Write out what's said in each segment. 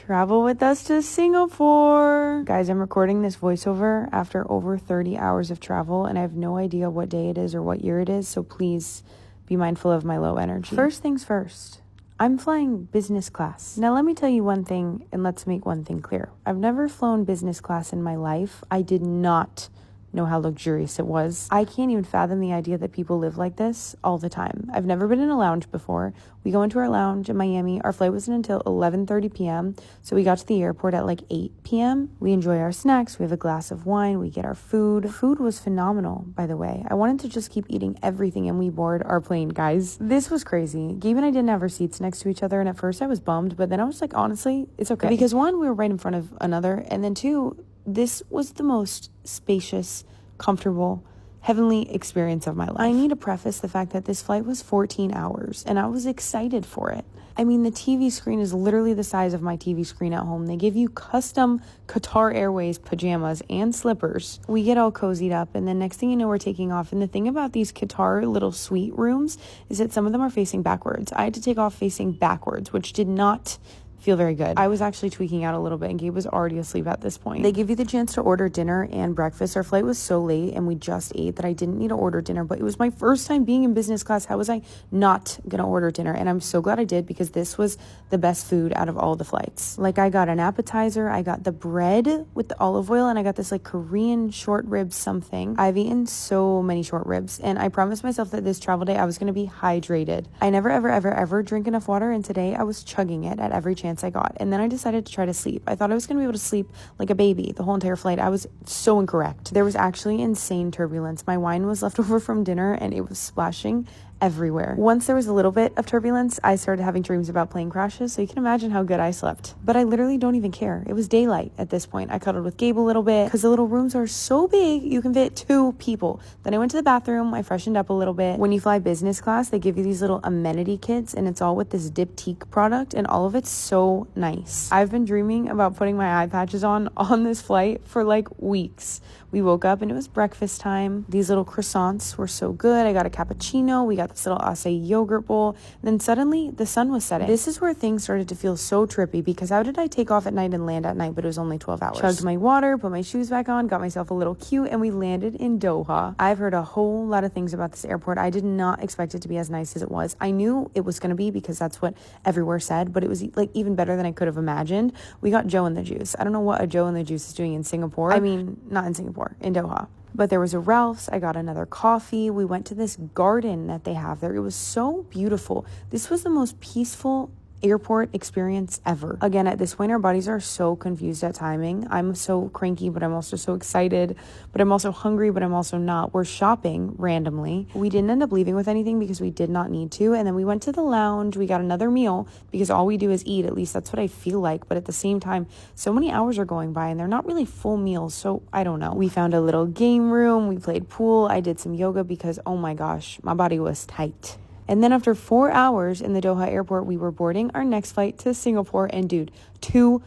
Travel with us to Singapore. Guys, I'm recording this voiceover after over 30 hours of travel, and I have no idea what day it is or what year it is, so please be mindful of my low energy. First things first, I'm flying business class. Now let me tell you one thing, and let's make one thing clear. I've never flown business class in my life. I did not know how luxurious it was. I can't even fathom the idea that people live like this all the time. I've never been in a lounge before. We go into our lounge in Miami. Our flight wasn't until 11:30 p.m. So we got to the airport at like 8 p.m. We enjoy our snacks. We have a glass of wine. We get our food. Food was phenomenal, by the way. I wanted to just keep eating everything, and we board our plane, guys. This was crazy. Gabe and I didn't have our seats next to each other, and at first I was bummed, but then I was like, honestly, it's okay. Because one, we were right in front of another, and then two, this was the most spacious, comfortable, heavenly experience of my life. I need to preface the fact that this flight was 14 hours and I was excited for it. I mean, the TV screen is literally the size of my TV screen at home. They give you custom Qatar Airways pajamas and slippers. We get all cozied up, and then next thing you know, we're taking off. And the thing about these Qatar little suite rooms is that some of them are facing backwards. I had to take off facing backwards, which did not feel very good. I was actually tweaking out a little bit, and Gabe was already asleep at this point. They give you the chance to order dinner and breakfast. Our flight was so late and we just ate that I didn't need to order dinner, but it was my first time being in business class. How was I not gonna order dinner? And I'm so glad I did, because this was the best food out of all the flights. Like, I got an appetizer, I got the bread with the olive oil, and I got this like Korean short rib something. I've eaten so many short ribs, and I promised myself that this travel day I was gonna be hydrated. I never ever drink enough water, and today I was chugging it at every chance I got. And then I decided to try to sleep. I thought I was going to be able to sleep like a baby the whole entire flight. I was so incorrect. There was actually insane turbulence. My wine was left over from dinner and it was splashing everywhere. Once there was a little bit of turbulence, I started having dreams about plane crashes, so you can imagine how good I slept. But I literally don't even care. It was daylight at this point. I cuddled with Gabe a little bit because the little rooms are so big, you can fit 2 people. Then I went to the bathroom, I freshened up a little bit. When you fly business class, they give you these little amenity kits, and it's all with this Diptyque product, and all of it's so nice. I've been dreaming about putting my eye patches on this flight for like weeks. We woke up and it was breakfast time. These little croissants were so good. I got a cappuccino. We got this little acai yogurt bowl. And then suddenly the sun was setting. This is where things started to feel so trippy, because how did I take off at night and land at night, but it was only 12 hours? Chugged my water, put my shoes back on, got myself a little cute, and we landed in Doha. I've heard a whole lot of things about this airport. I did not expect it to be as nice as it was. I knew it was going to be because that's what everywhere said, but it was like even better than I could have imagined. We got Joe and the Juice. I don't know what a Joe and the Juice is doing in Singapore. I mean, not in Singapore, in Doha. But there was a Ralph's. I got another coffee. We went to this garden that they have there. It was so beautiful. This was the most peaceful airport experience ever. Again, at this point, our bodies are so confused at timing. I'm so cranky, but I'm also so excited, but I'm also hungry, but I'm also not. We're shopping randomly. We didn't end up leaving with anything because we did not need to. And then we went to the lounge. We got another meal because all we do is eat. At least that's what I feel like. But at the same time, so many hours are going by and they're not really full meals. So I don't know. We found a little game room. We played pool. I did some yoga because, oh my gosh, my body was tight. And then after 4 hours in the Doha airport, we were boarding our next flight to Singapore. And dude, two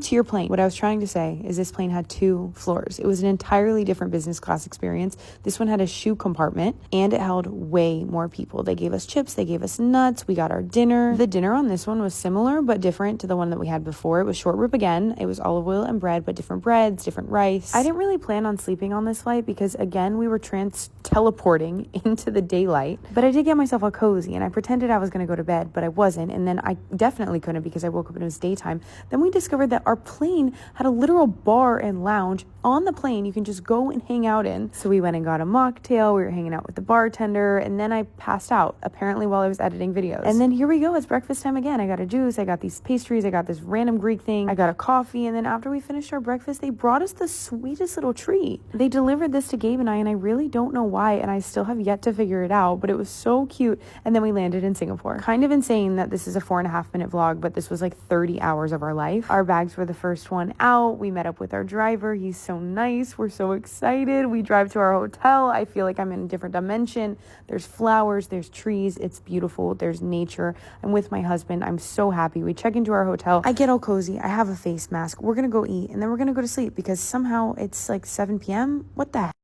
tier plane. What I was trying to say is this plane had 2 floors. It was an entirely different business class experience. This one had a shoe compartment and it held way more people. They gave us chips, they gave us nuts, we got our dinner. The dinner on this one was similar but different to the one that we had before. It was short rib again. It was olive oil and bread, but different breads, different rice. I didn't really plan on sleeping on this flight because again, we were teleporting into the daylight, but I did get myself all cozy and I pretended I was going to go to bed, but I wasn't. And then I definitely couldn't because I woke up and it was daytime. Then we discovered that our plane had a literal bar and lounge on the plane you can just go and hang out in. So we went and got a mocktail. We were hanging out with the bartender, and then I passed out apparently while I was editing videos. And then here we go, it's breakfast time again. I got a juice, I got these pastries, I got this random Greek thing, I got a coffee, and then after we finished our breakfast, they brought us the sweetest little treat. They delivered this to Gabe and I really don't know why, and I still have yet to figure it out, but it was so cute. And then we landed in Singapore. Kind of insane that this is a 4.5-minute vlog, but this was like 30 hours of our life. Our bags were the first one out. We met up with our driver. He's so nice. We're so excited. We drive to our hotel. I feel like I'm in a different dimension. There's flowers, there's trees. It's beautiful. There's nature. I'm with my husband. I'm so happy. We check into our hotel. I get all cozy. I have a face mask. We're going to go eat and then we're going to go to sleep because somehow it's like 7 p.m. What the heck?